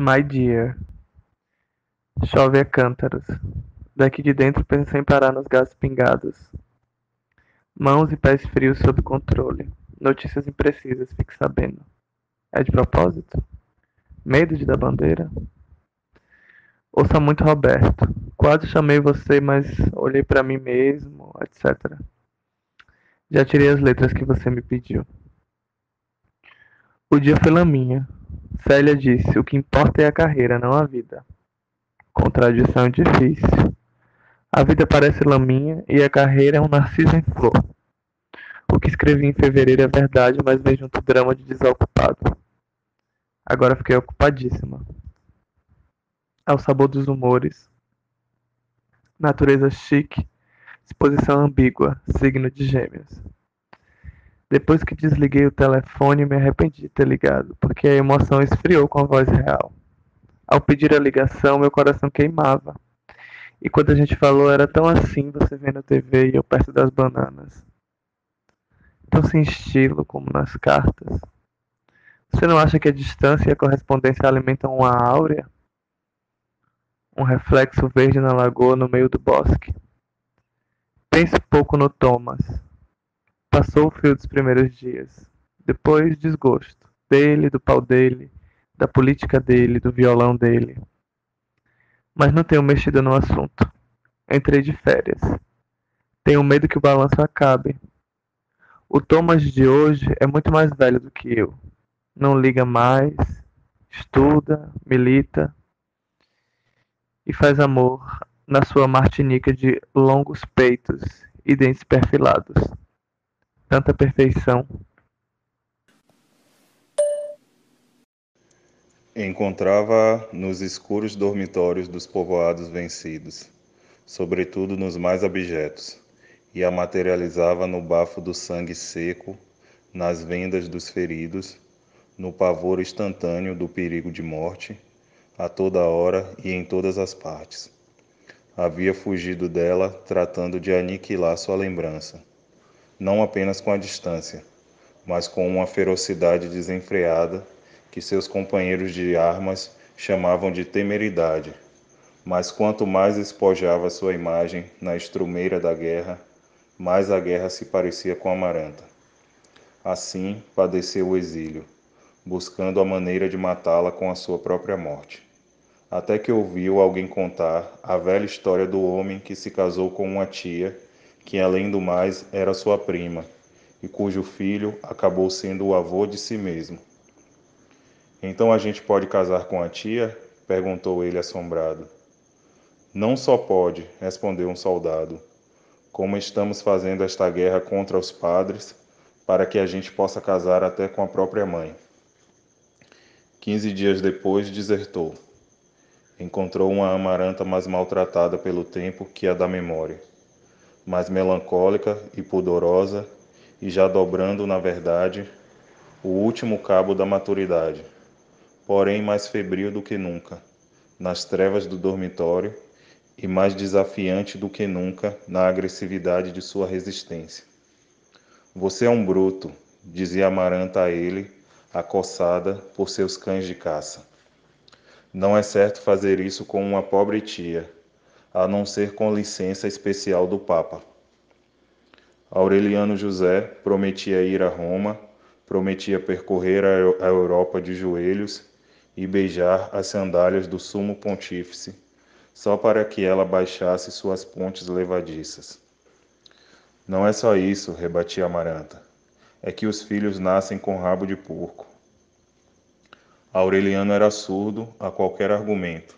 My dear, chove a cântaros. Daqui de dentro penso sem parar nos gases pingados. Mãos e pés frios sob controle. Notícias imprecisas, fique sabendo. É de propósito? Medo de dar bandeira? Ouça muito Roberto. Quase chamei você, mas olhei pra mim mesmo, etc. Já tirei as letras que você me pediu. O dia foi laminha. Célia disse: o que importa é a carreira, não a vida. Contradição difícil. A vida parece laminha e a carreira é um narciso em flor. O que escrevi em fevereiro é verdade, mas vem junto o drama de desocupado. Agora fiquei ocupadíssima. Ao sabor dos humores. Natureza chique, disposição ambígua, signo de Gêmeos. Depois que desliguei o telefone, me arrependi de ter ligado, porque a emoção esfriou com a voz real. Ao pedir a ligação, meu coração queimava. E quando a gente falou, era tão assim, você vendo a TV e eu perto das bananas. Tão sem estilo como nas cartas. Você não acha que a distância e a correspondência alimentam uma áurea? Um reflexo verde na lagoa no meio do bosque. Pense pouco no Thomas. Passou o frio dos primeiros dias. Depois, desgosto. Dele, do pau dele, da política dele, do violão dele. Mas não tenho mexido no assunto. Entrei de férias. Tenho medo que o balanço acabe. O Thomas de hoje é muito mais velho do que eu. Não liga mais, estuda, milita e faz amor na sua martinica de longos peitos e dentes perfilados. Tanta perfeição. Encontrava-a nos escuros dormitórios dos povoados vencidos, sobretudo nos mais abjetos, e a materializava no bafo do sangue seco, nas vendas dos feridos, no pavor instantâneo do perigo de morte, a toda hora e em todas as partes. Havia fugido dela, tratando de aniquilar sua lembrança, não apenas com a distância, mas com uma ferocidade desenfreada que seus companheiros de armas chamavam de temeridade. Mas quanto mais espojava sua imagem na estrumeira da guerra, mais a guerra se parecia com Amaranta. Assim padeceu o exílio, buscando a maneira de matá-la com a sua própria morte. Até que ouviu alguém contar a velha história do homem que se casou com uma tia, que além do mais era sua prima, e cujo filho acabou sendo o avô de si mesmo. Então a gente pode casar com a tia? Perguntou ele assombrado. Não só pode, respondeu um soldado, como estamos fazendo esta guerra contra os padres, para que a gente possa casar até com a própria mãe. 15 dias depois desertou. Encontrou uma Amaranta mais maltratada pelo tempo que a da memória, mais melancólica e pudorosa, e já dobrando, na verdade, o último cabo da maturidade, porém mais febril do que nunca, nas trevas do dormitório, e mais desafiante do que nunca na agressividade de sua resistência. Você é um bruto, dizia Amaranta a ele, acossada por seus cães de caça. Não é certo fazer isso com uma pobre tia, a não ser com licença especial do Papa. Aureliano José prometia ir a Roma, prometia percorrer a Europa de joelhos e beijar as sandálias do sumo pontífice, só para que ela baixasse suas pontes levadiças. Não é só isso, rebatia Amaranta, é que os filhos nascem com rabo de porco. Aureliano era surdo a qualquer argumento.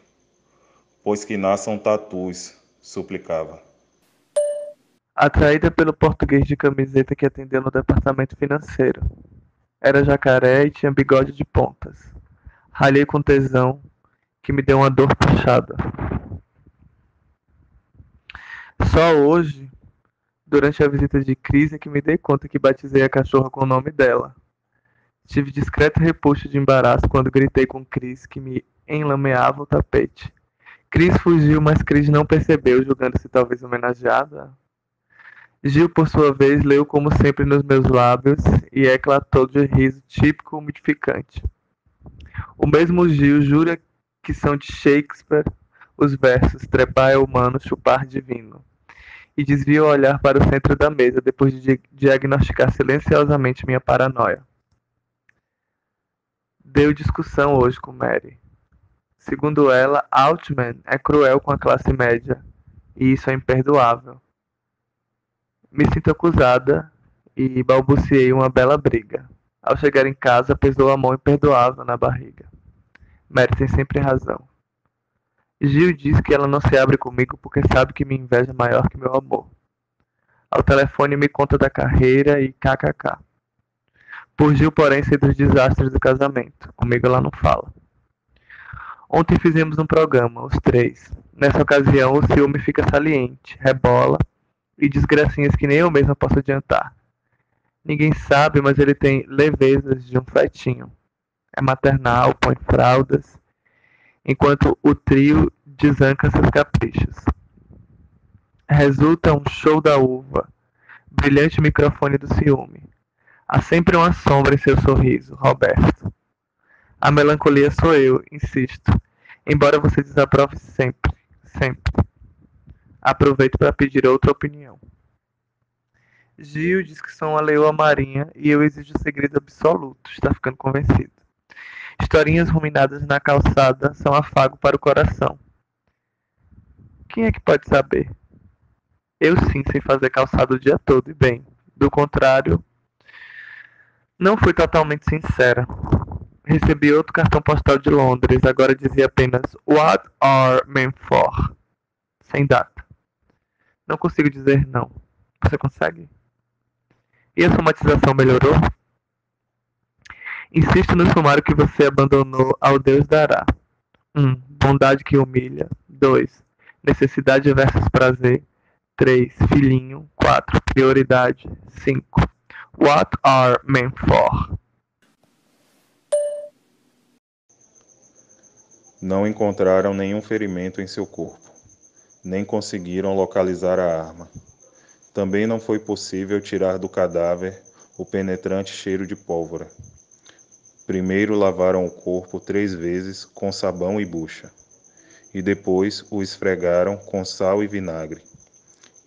Pois que nasçam tatus, suplicava. Atraída pelo português de camiseta que atendeu no departamento financeiro. Era jacaré e tinha bigode de pontas. Ralhei com tesão, que me deu uma dor puxada. Só hoje, durante a visita de Cris, é que me dei conta que batizei a cachorra com o nome dela. Tive discreto repuxo de embaraço quando gritei com Cris, que me enlameava o tapete. Cris fugiu, mas Cris não percebeu, julgando-se talvez homenageada. Gil, por sua vez, leu como sempre nos meus lábios e eclatou de riso típico umidificante. O mesmo Gil jura que são de Shakespeare, os versos trepar é humano, chupar divino, e desvio o olhar para o centro da mesa depois de diagnosticar silenciosamente minha paranoia. Deu discussão hoje com Mary. Segundo ela, Altman é cruel com a classe média, e isso é imperdoável. Me sinto acusada e balbuciei uma bela briga. Ao chegar em casa, pesou a mão imperdoável na barriga. Mary tem sempre razão. Gil diz que ela não se abre comigo porque sabe que minha inveja é maior que meu amor. Ao telefone me conta da carreira e kkk. Por Gil, porém, sei dos desastres do casamento. Comigo ela não fala. Ontem fizemos um programa, os três. Nessa ocasião, o ciúme fica saliente, rebola e desgracinhas que nem eu mesma posso adiantar. Ninguém sabe, mas ele tem levezas de um fetinho. É maternal, põe fraldas, enquanto o trio desanca seus caprichos. Resulta um show da uva, brilhante microfone do ciúme. Há sempre uma sombra em seu sorriso, Roberto. A melancolia sou eu, insisto, embora você desaprove sempre, sempre. Aproveito para pedir outra opinião. Gil diz que sou uma leoa marinha e eu exijo segredo absoluto, está ficando convencido. Historinhas ruminadas na calçada são afago para o coração. Quem é que pode saber? Eu sim sei fazer calçado o dia todo e bem. Do contrário, não fui totalmente sincera. Recebi outro cartão postal de Londres, agora dizia apenas What are men for? Sem data. Não consigo dizer não. Você consegue? E a somatização melhorou? Insisto no sumário que você abandonou ao Deus dará. 1. Bondade que humilha. 2. Necessidade versus prazer. 3. Filhinho. 4. Prioridade. 5. What are men for? Não encontraram nenhum ferimento em seu corpo, nem conseguiram localizar a arma. Também não foi possível tirar do cadáver o penetrante cheiro de pólvora. Primeiro lavaram o corpo 3 vezes com sabão e bucha, e depois o esfregaram com sal e vinagre,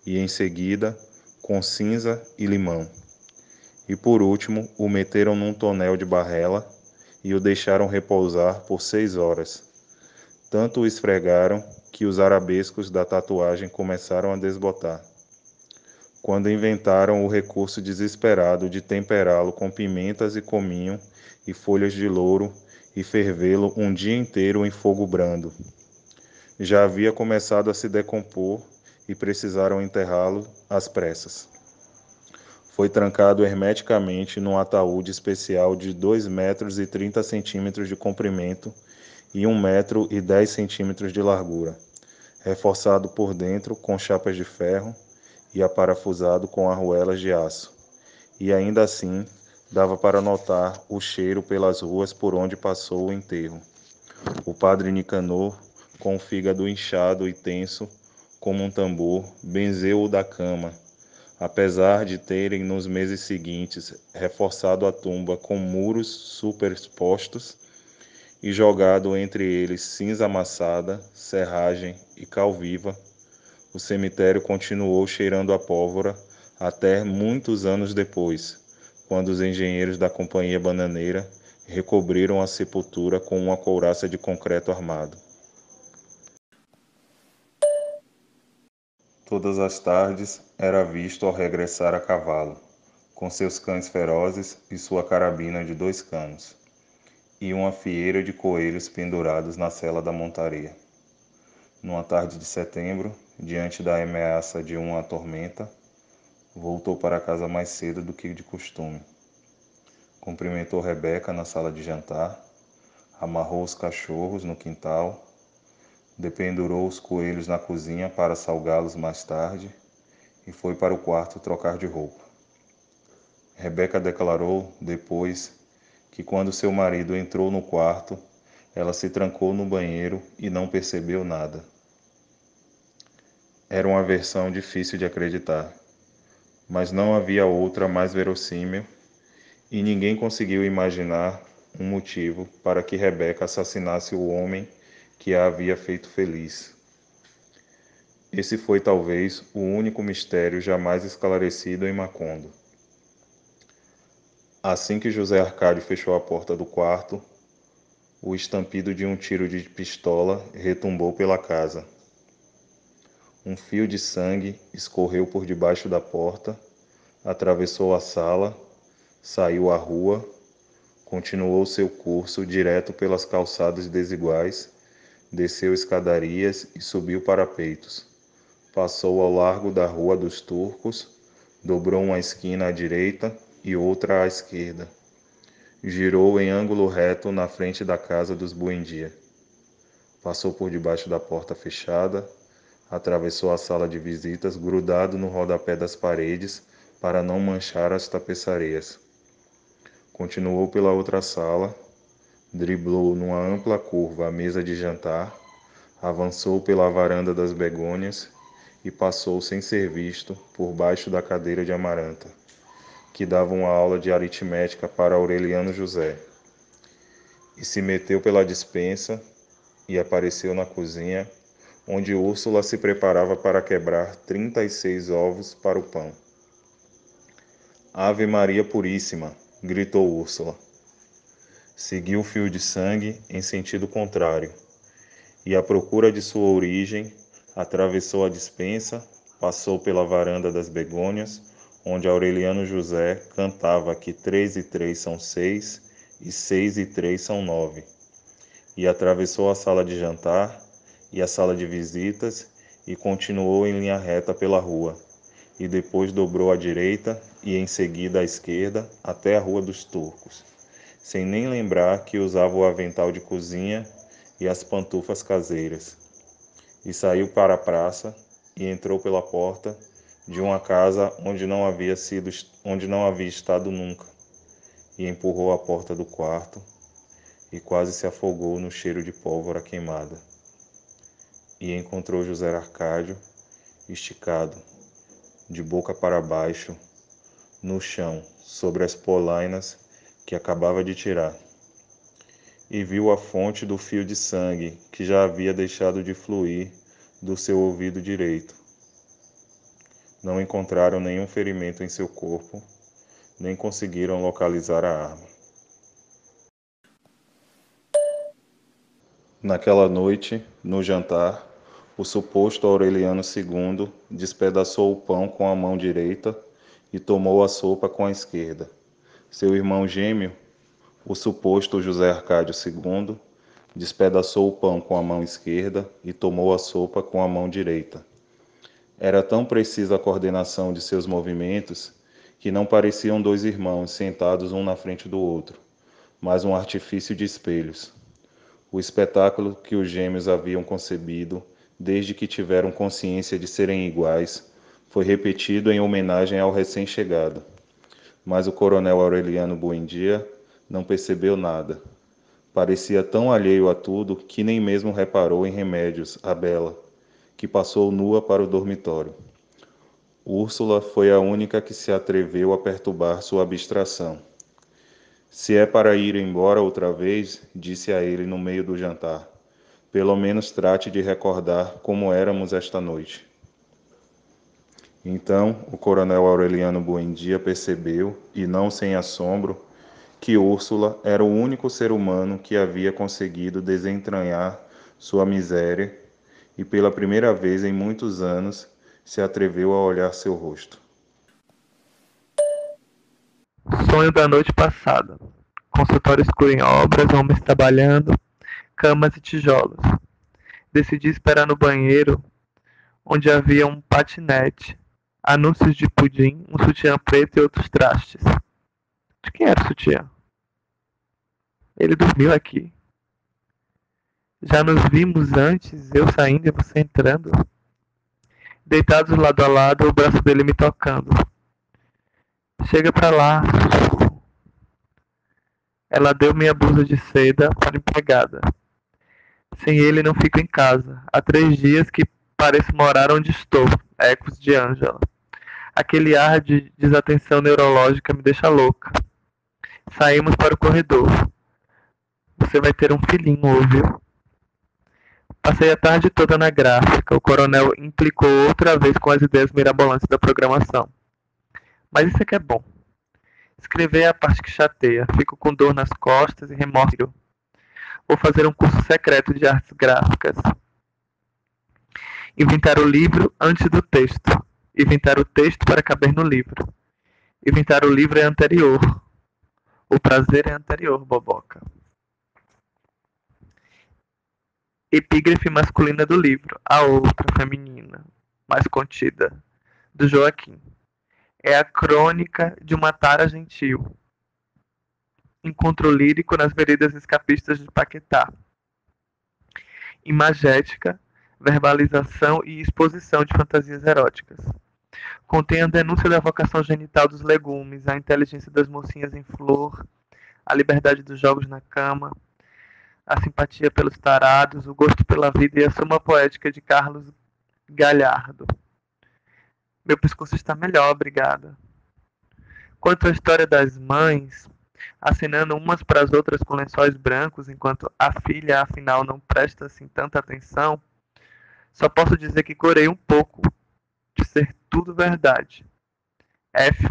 e em seguida com cinza e limão. E por último o meteram num tonel de barrela e o deixaram repousar por 6 horas. Tanto o esfregaram que os arabescos da tatuagem começaram a desbotar. Quando inventaram o recurso desesperado de temperá-lo com pimentas e cominho e folhas de louro e fervê-lo um dia inteiro em fogo brando. Já havia começado a se decompor e precisaram enterrá-lo às pressas. Foi trancado hermeticamente num ataúde especial de 2,30 metros de comprimento e 1,10 metros de largura, reforçado por dentro com chapas de ferro e aparafusado com arruelas de aço. E ainda assim, dava para notar o cheiro pelas ruas por onde passou o enterro. O padre Nicanor, com o fígado inchado e tenso como um tambor, benzeu-o da cama, apesar de terem nos meses seguintes reforçado a tumba com muros superpostos e jogado entre eles cinza amassada, serragem e cal viva. O cemitério continuou cheirando a pólvora até muitos anos depois, quando os engenheiros da Companhia Bananeira recobriram a sepultura com uma couraça de concreto armado. Todas as tardes era visto ao regressar a cavalo, com seus cães ferozes e sua carabina de 2 canos, e uma fieira de coelhos pendurados na sela da montaria. Numa tarde de setembro, diante da ameaça de uma tormenta, voltou para casa mais cedo do que de costume. Cumprimentou Rebeca na sala de jantar, amarrou os cachorros no quintal, dependurou os coelhos na cozinha para salgá-los mais tarde e foi para o quarto trocar de roupa. Rebeca declarou, depois, que quando seu marido entrou no quarto, ela se trancou no banheiro e não percebeu nada. Era uma versão difícil de acreditar, mas não havia outra mais verossímil e ninguém conseguiu imaginar um motivo para que Rebeca assassinasse o homem que a havia feito feliz. Esse foi talvez o único mistério jamais esclarecido em Macondo. Assim que José Arcádio fechou a porta do quarto, o estampido de um tiro de pistola retumbou pela casa. Um fio de sangue escorreu por debaixo da porta, atravessou a sala, saiu à rua, continuou seu curso direto pelas calçadas desiguais, desceu escadarias e subiu parapeitos. Passou ao largo da Rua dos Turcos, dobrou uma esquina à direita e outra à esquerda. Girou em ângulo reto na frente da casa dos Buendia. Passou por debaixo da porta fechada, atravessou a sala de visitas grudado no rodapé das paredes para não manchar as tapeçarias. Continuou pela outra sala, driblou numa ampla curva a mesa de jantar, avançou pela varanda das begônias e passou sem ser visto por baixo da cadeira de Amaranta, que dava uma aula de aritmética para Aureliano José, e se meteu pela despensa e apareceu na cozinha, onde Úrsula se preparava para quebrar 36 ovos para o pão. Ave Maria Puríssima! Gritou Úrsula. Seguiu o fio de sangue em sentido contrário, e à procura de sua origem, atravessou a despensa, passou pela varanda das begônias, onde Aureliano José cantava que 3 e 3 são 6 e 6 e 3 são 9, e atravessou a sala de jantar e a sala de visitas e continuou em linha reta pela rua, e depois dobrou à direita e em seguida à esquerda até a Rua dos Turcos, sem nem lembrar que usava o avental de cozinha e as pantufas caseiras, e saiu para a praça e entrou pela porta de uma casa onde não havia estado nunca, e empurrou a porta do quarto e quase se afogou no cheiro de pólvora queimada. E encontrou José Arcádio esticado, de boca para baixo, no chão, sobre as polainas que acabava de tirar. E viu a fonte do fio de sangue que já havia deixado de fluir do seu ouvido direito. Não encontraram nenhum ferimento em seu corpo, nem conseguiram localizar a arma. Naquela noite, no jantar, o suposto Aureliano II despedaçou o pão com a mão direita e tomou a sopa com a esquerda. Seu irmão gêmeo, o suposto José Arcádio II, despedaçou o pão com a mão esquerda e tomou a sopa com a mão direita. Era tão precisa a coordenação de seus movimentos que não pareciam dois irmãos sentados um na frente do outro, mas um artifício de espelhos. O espetáculo que os gêmeos haviam concebido, desde que tiveram consciência de serem iguais, foi repetido em homenagem ao recém-chegado. Mas o coronel Aureliano Buendia não percebeu nada. Parecia tão alheio a tudo que nem mesmo reparou em Remédios, a bela, que passou nua para o dormitório. Úrsula foi a única que se atreveu a perturbar sua abstração. Se é para ir embora outra vez, disse a ele no meio do jantar, pelo menos trate de recordar como éramos esta noite. Então, o coronel Aureliano Buendia percebeu, e não sem assombro, que Úrsula era o único ser humano que havia conseguido desentranhar sua miséria e pela primeira vez em muitos anos se atreveu a olhar seu rosto. Sonho da noite passada. Consultório escuro em obras, homens trabalhando, camas e tijolos. Decidi esperar no banheiro, onde havia um patinete, anúncios de pudim, um sutiã preto e outros trastes. De quem era o sutiã? Ele dormiu aqui. Já nos vimos antes, eu saindo e você entrando. Deitados lado a lado, o braço dele me tocando. Chega pra lá. Ela deu minha blusa de seda para a empregada. Sem ele não fico em casa. Há 3 dias que pareço morar onde estou. Ecos de Ângela. Aquele ar de desatenção neurológica me deixa louca. Saímos para o corredor. Você vai ter um filhinho, ouviu? Passei a tarde toda na gráfica. O coronel implicou outra vez com as ideias mirabolantes da programação. Mas isso é que é bom. Escrever é a parte que chateia. Fico com dor nas costas e remorso. Vou fazer um curso secreto de artes gráficas. Inventar o livro antes do texto. Inventar o texto para caber no livro. Inventar o livro é anterior. O prazer é anterior, boboca. Epígrafe masculina do livro. A outra, feminina, mais contida, do Joaquim. É a crônica de uma tara gentil. Encontro lírico nas veredas escapistas de Paquetá. Imagética, verbalização e exposição de fantasias eróticas. Contém a denúncia da vocação genital dos legumes, a inteligência das mocinhas em flor, a liberdade dos jogos na cama, a simpatia pelos tarados, o gosto pela vida e a suma poética de Carlos Galhardo. Meu pescoço está melhor, obrigada. Quanto à história das mães, acenando umas para as outras com lençóis brancos, enquanto a filha, afinal, não presta assim tanta atenção, só posso dizer que corei um pouco de ser tudo verdade. F.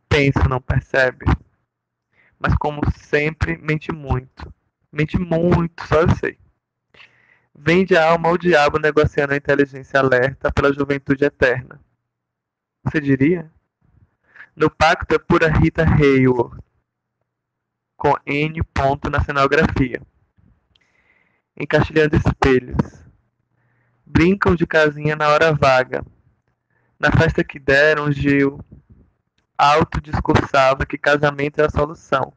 Penso, não percebe? Mas como sempre, mente muito. Mente muito, só eu sei. Vende a alma ao diabo negociando a inteligência alerta pela juventude eterna. Você diria? No pacto é pura Rita Hayworth, com N. na cenografia. Encaixilhando espelhos. Brincam de casinha na hora vaga. Na festa que deram, Gil autodiscursava que casamento é a solução,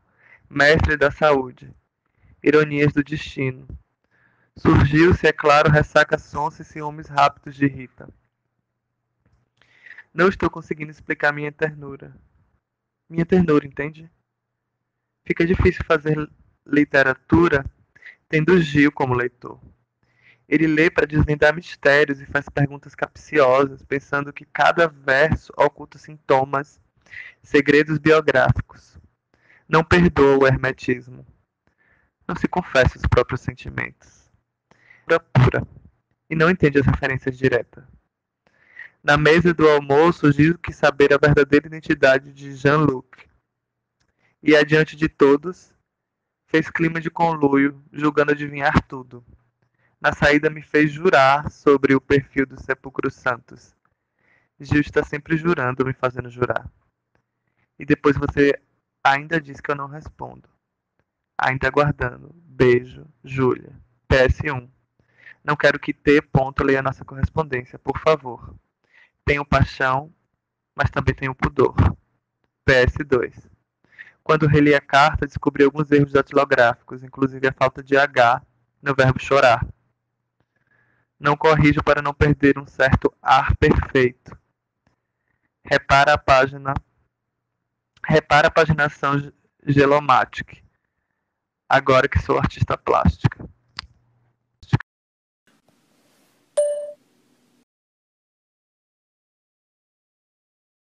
mestre da saúde. Ironias do destino. Surgiu-se, é claro, ressaca sonsa e ciúmes rápidos de Rita. Não estou conseguindo explicar minha ternura. Minha ternura, entende? Fica difícil fazer literatura tendo Gil como leitor. Ele lê para desvendar mistérios e faz perguntas capciosas, pensando que cada verso oculta sintomas, segredos biográficos. Não perdoa o hermetismo. Não se confessa os próprios sentimentos. Pura. E não entende as referências diretas. Na mesa do almoço, Gil quis saber a verdadeira identidade de Jean-Luc. E, adiante de todos, fez clima de conluio, julgando adivinhar tudo. Na saída me fez jurar sobre o perfil dos sepulcros santos. Gil está sempre jurando, me fazendo jurar. E depois você ainda diz que eu não respondo. Ainda aguardando. Beijo, Júlia. PS1. Não quero que T. leia nossa correspondência, por favor. Tenho paixão, mas também tenho pudor. PS2. Quando reli a carta, descobri alguns erros datilográficos, inclusive a falta de H no verbo chorar. Não corrijo para não perder um certo ar perfeito. Repara a paginação Gelomatic, agora que sou artista plástica.